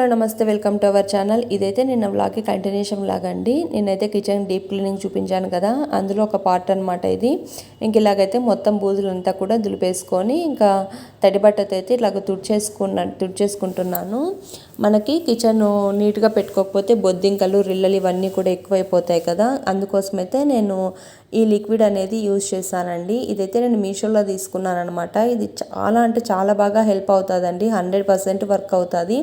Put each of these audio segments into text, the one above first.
Hello నమస్తే, welcome to our channel. ఇదైతే నిన్న వ్లాగ్కి కంటిన్యూషన్ వ్లాగ్ అండి. నేనైతే కిచెన్ డీప్ క్లీనింగ్ చూపించాను కదా, అందులో ఒక పార్ట్ అనమాట ఇది. ఇంక ఇలాగైతే మొత్తం బూజులంతా కూడా దులిపేసుకొని ఇంకా తడి బట్టతో అయితే ఇలాగ తుడిచేసుకుంటున్నాను. మనకి కిచెన్ నీట్గా పెట్టుకోకపోతే బొద్దింకలు, రిల్లలు ఇవన్నీ కూడా ఎక్కువైపోతాయి కదా, అందుకోసమైతే నేను ఈ లిక్విడ్ అనేది యూజ్ చేశానండి. ఇదైతే నేను మీషోలో తీసుకున్నాను అనమాట. ఇది చాలా అంటే చాలా బాగా హెల్ప్ అవుతుందండి, 100% వర్క్ అవుతుంది.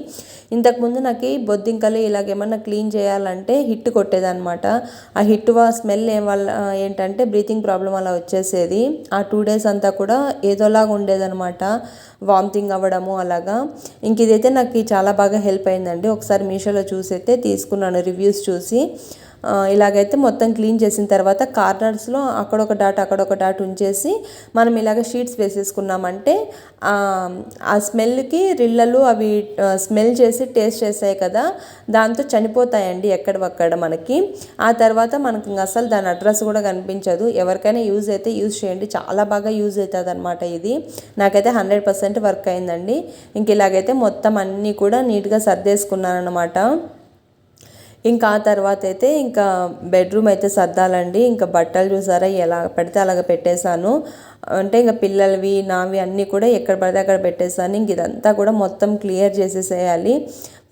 ఇంతకుముందు నాకు బొద్దింకలు ఇలాగేమన్నా క్లీన్ చేయాలంటే హిట్ కొట్టేదనమాట. ఆ హిట్ స్మెల్ వల్ల ఏంటంటే బ్రీతింగ్ ప్రాబ్లం అలా వచ్చేసేది. ఆ 2 days అంతా కూడా ఏదోలాగా ఉండేదనమాట, వామిటింగ్ అవ్వడము అలాగా. ఇంక ఇదైతే నాకు చాలా బాగా హెల్ప్ అయిందండి. ఒకసారి మీషోలో చూసి అయితే తీసుకున్నాను, రివ్యూస్ చూసి. ఇలాగైతే మొత్తం క్లీన్ చేసిన తర్వాత కార్నర్స్లో అక్కడొక డాట్ ఉంచేసి మనం ఇలాగ షీట్స్ వేసేసుకున్నామంటే ఆ స్మెల్కి రిల్లలు అవి స్మెల్ చేసి టేస్ట్ చేసాయి కదా, దాంతో చనిపోతాయండి ఎక్కడవక్కడ మనకి. ఆ తర్వాత మనకు అసలు దాని అడ్రస్ కూడా కనిపించదు. ఎవరికైనా యూజ్ అయితే యూజ్ చేయండి, చాలా బాగా యూజ్ అవుతుంది అనమాట ఇది. నాకైతే 100% వర్క్ అయిందండి. ఇంక ఇలాగైతే మొత్తం అన్నీ కూడా నీట్గా సర్దేసుకున్నాను అనమాట. ఇంకా ఆ తర్వాత అయితే ఇంకా బెడ్రూమ్ అయితే సర్దాలండి. ఇంకా బట్టలు చూసారా ఎలా పడితే అలాగ పెట్టేశాను. అంటే ఇంకా పిల్లలవి నావి అన్నీ కూడా ఎక్కడ పడితే అక్కడ పెట్టేశాను. ఇంక ఇదంతా కూడా మొత్తం క్లియర్ చేసేసేయాలి.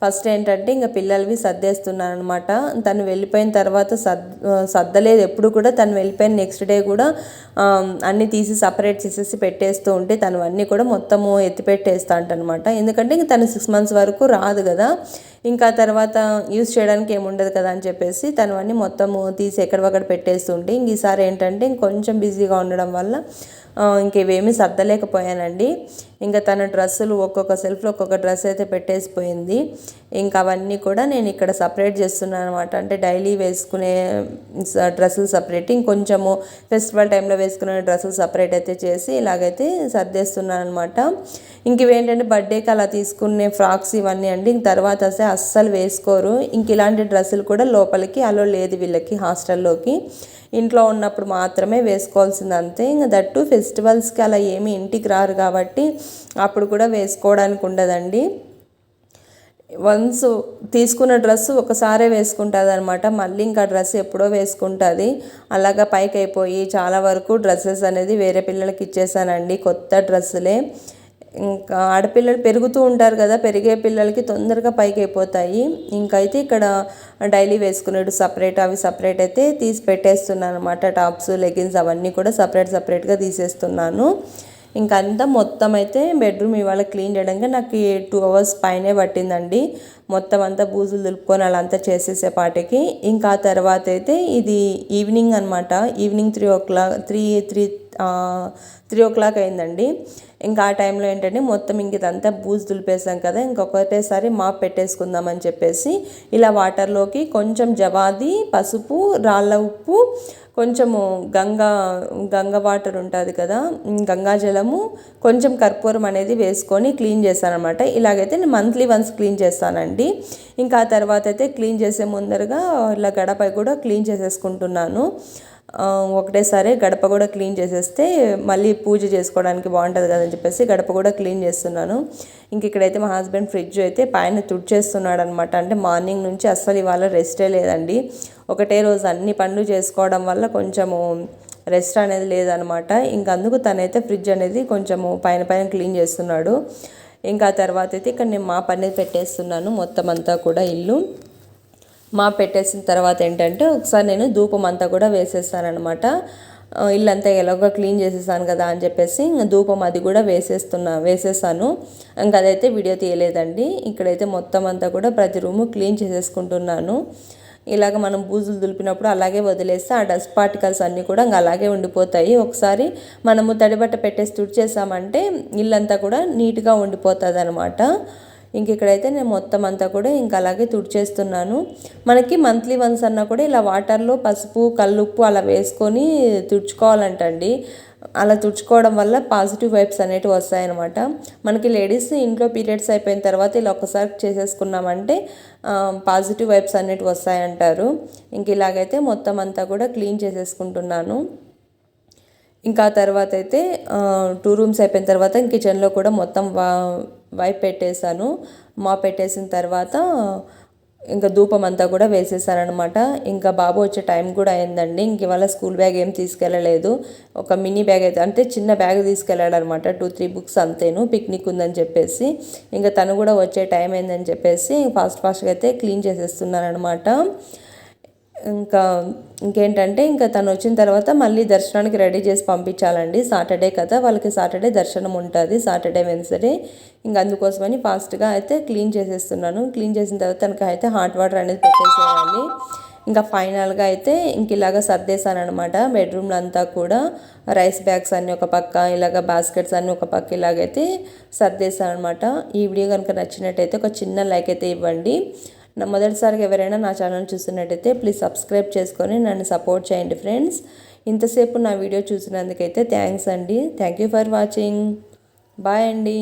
ఫస్ట్ ఏంటంటే ఇంకా పిల్లలవి సర్దేస్తున్నాను అనమాట. తను వెళ్ళిపోయిన తర్వాత సర్దలేదు ఎప్పుడు కూడా. తను వెళ్ళిపోయిన నెక్స్ట్ డే కూడా అన్నీ తీసి సపరేట్ చేసేసి పెట్టేస్తూ ఉంటే తను అన్నీ కూడా మొత్తము ఎత్తి పెట్టేస్తా అంటనమాట. ఎందుకంటే ఇంక తను 6 months వరకు రాదు కదా, ఇంకా తర్వాత యూజ్ చేయడానికి ఏముండదు కదా అని చెప్పేసి తను అన్నీ మొత్తము తీసి ఎక్కడొక్కడ పెట్టేస్తుంటే, ఇంక ఈసారి ఏంటంటే ఇంకొంచెం బిజీగా ఉండడం వల్ల ఇంకేమీ సర్దలేకపోయానండి. ఇంకా తన డ్రెస్సులు ఒక్కొక్క సెల్ఫ్లో ఒక్కొక్క డ్రెస్ అయితే పెట్టేసిపోయింది. ఇంకా అవన్నీ కూడా నేను ఇక్కడ సపరేట్ చేస్తున్నాను అనమాట. అంటే డైలీ వేసుకునే డ్రెస్సులు సపరేట్, ఇంకొంచెము ఫెస్టివల్ టైంలో వేసుకునే డ్రెస్సులు సపరేట్ అయితే చేసి ఇలాగైతే సర్దేస్తున్నాను అనమాట. ఇంక ఇవేంటంటే బర్త్డేకి అలా తీసుకునే ఫ్రాక్స్ ఇవన్నీ అండి. ఇంక తర్వాత వస్తే అస్సలు వేసుకోరు. ఇంక ఇలాంటి డ్రెస్సులు కూడా లోపలికి అలో లేదు వీళ్ళకి, హాస్టల్లోకి. ఇంట్లో ఉన్నప్పుడు మాత్రమే వేసుకోవాల్సింది అంతే. ఇంకా దట్టు ఫెస్టివల్స్కి అలా ఏమీ ఇంటికి రారు కాబట్టి అప్పుడు కూడా వేసుకోవడానికి ఉండదండి. వన్స్ తీసుకున్న డ్రెస్సు ఒకసారే వేసుకుంటుంది అనమాట, మళ్ళీ ఇంకా డ్రెస్ ఎప్పుడో వేసుకుంటుంది. అలాగా పైకి అయిపోయి చాలా వరకు డ్రెస్సెస్ అనేది వేరే పిల్లలకి ఇచ్చేసానండి, కొత్త డ్రెస్సులే. ఇంకా ఆడపిల్లలు పెరుగుతూ ఉంటారు కదా, పెరిగే పిల్లలకి తొందరగా పైకి అయిపోతాయి. ఇంకైతే ఇక్కడ డైలీ వేసుకునేటు సపరేట్, అవి సపరేట్ అయితే తీసి పెట్టేస్తున్నాను అనమాట. టాప్స్, లెగిన్స్ అవన్నీ కూడా సపరేట్గా తీసేస్తున్నాను. ఇంకంతా మొత్తం అయితే బెడ్రూమ్ ఇవాళ క్లీన్ చేయడానికి నాకు 2 hours పైనే పట్టిందండి. మొత్తం అంతా బూజులు దులుపుకొని అలా అంతా చేసేసేపాటికి. ఇంకా ఆ తర్వాత అయితే ఇది ఈవినింగ్ అనమాట. ఈవినింగ్ 3 o'clock అయిందండి. ఇంకా ఆ టైంలో ఏంటంటే మొత్తం ఇంక ఇదంతా బూజు దులిపేసాం కదా, ఇంకొకటేసారి మాప్ పెట్టేసుకుందామని చెప్పేసి ఇలా వాటర్లోకి కొంచెం జవాది, పసుపు, రాళ్ళ ఉప్పు, కొంచెము గంగా వాటర్ ఉంటుంది కదా, గంగాజలము, కొంచెం కర్పూరం అనేది వేసుకొని క్లీన్ చేస్తాను అనమాట. ఇలాగైతే నేను మంత్లీ వన్స్ క్లీన్ చేస్తానండి. ఇంకా ఆ తర్వాత అయితే క్లీన్ చేసే ముందరగా ఇలా గడప కూడా క్లీన్ చేసేసుకుంటున్నాను. ఒకటేసారి గడప కూడా క్లీన్ చేసేస్తే మళ్ళీ పూజ చేసుకోవడానికి బాగుంటుంది కదని చెప్పేసి గడప కూడా క్లీన్ చేస్తున్నాను. ఇంక ఇక్కడైతే మా హస్బెండ్ ఫ్రిడ్జ్ అయితే పైన తుడిచేస్తున్నాడు అనమాట. అంటే మార్నింగ్ నుంచి అస్సలు ఇవాళ రెస్టే లేదండి. ఒకటే రోజు అన్ని పనులు చేసుకోవడం వల్ల కొంచెము రెస్ట్ అనేది లేదనమాట. ఇంక అందుకు తనైతే ఫ్రిడ్జ్ అనేది కొంచెము పైన క్లీన్ చేస్తున్నాడు. ఇంకా ఆ తర్వాత అయితే ఇక్కడ నేను మాప్ అనేది పెట్టేస్తున్నాను. మొత్తం అంతా కూడా ఇల్లు మాప్ పెట్టేసిన తర్వాత ఏంటంటే ఒకసారి నేను ధూపం అంతా కూడా వేసేస్తానమాట. ఇల్లంతా ఎలాగో క్లీన్ చేసేసాను కదా అని చెప్పేసి ధూపం అది కూడా వేసేసాను. ఇంకా అదైతే వీడియో తీయలేదండి. ఇక్కడైతే మొత్తం అంతా కూడా ప్రతి రూము క్లీన్ చేసేసుకుంటున్నాను. ఇలాగ మనం బూజులు దులిపినప్పుడు అలాగే వదిలేస్తే ఆ డస్ట్ పార్టికల్స్ అన్నీ కూడా ఇంకా అలాగే ఉండిపోతాయి. ఒకసారి మనము తడిబట్ట పెట్టేసి తుడిచేసామంటే ఇల్లంతా కూడా నీట్గా ఉండిపోతుంది అనమాట. ఇంక ఇక్కడైతే నేను మొత్తం అంతా కూడా ఇంకా అలాగే తుడిచేస్తున్నాను. మనకి మంత్లీ వన్స్ అన్నా కూడా ఇలా వాటర్లో పసుపు, కల్లుప్పు అలా వేసుకొని తుడుచుకోవాలంటండి. అలా తుడుచుకోవడం వల్ల పాజిటివ్ వైబ్స్ అనేటివి వస్తాయన్నమాట. మనకి లేడీస్ ఇంట్లో పీరియడ్స్ అయిపోయిన తర్వాత ఇలా ఒక్కసారి చేసేసుకున్నామంటే పాజిటివ్ వైబ్స్ అనేటివి వస్తాయంటారు. ఇంక ఇలాగైతే మొత్తం అంతా కూడా క్లీన్ చేసేసుకుంటున్నాను. ఇంకా తర్వాత అయితే 2 rooms అయిపోయిన తర్వాత కిచెన్లో కూడా మొత్తం వైప్ పెట్టేశాను. పెట్టేసిన తర్వాత ఇంకా ధూపం అంతా కూడా వేసేసారనమాట. ఇంకా బాబు వచ్చే టైం కూడా అయిందండి. ఇంక ఇవాళ స్కూల్ బ్యాగ్ ఏం తీసుకెళ్ళలేదు. ఒక మినీ బ్యాగ్ అయితే అంటే చిన్న బ్యాగ్ తీసుకెళ్ళాడు అనమాట. 2-3 బుక్స్ అంతేను, పిక్నిక్ ఉందని చెప్పేసి. ఇంకా తను కూడా వచ్చే టైం అయిందని చెప్పేసి ఫాస్ట్గా అయితే క్లీన్ చేసేస్తున్నాను అనమాట. ఇంకేంటంటే ఇంకా తను వచ్చిన తర్వాత మళ్ళీ దర్శనానికి రెడీ చేసి పంపించాలండి. సాటర్డే కదా, వాళ్ళకి సాటర్డే దర్శనం ఉంటుంది, సాటర్డే వెన్స్డే. ఇంకా అందుకోసమని ఫాస్ట్గా అయితే క్లీన్ చేసేస్తున్నాను. క్లీన్ చేసిన తర్వాత తనకి అయితే హాట్ వాటర్ అనేది పెట్టేసేయాలి. ఇంకా ఫైనల్గా అయితే ఇంక ఇలాగ సర్దేశాను అనమాట. బెడ్రూమ్లో అంతా కూడా రైస్ బ్యాగ్స్ అన్నీ ఒక పక్క, ఇలాగ బాస్కెట్స్ అన్నీ ఒక పక్క ఇలాగైతే సర్దేశాను అనమాట. ఈ వీడియో కనుక నచ్చినట్టయితే ఒక చిన్న లైక్ అయితే ఇవ్వండి. మొదటిసారిగా ఎవరైనా నా ఛానల్ చూస్తున్నట్టయితే ప్లీజ్ సబ్స్క్రైబ్ చేసుకొని నన్ను సపోర్ట్ చేయండి ఫ్రెండ్స్. ఇంతసేపు నా వీడియో చూసినందుకైతే థ్యాంక్స్ అండి. Thank you for watching. Bye అండి.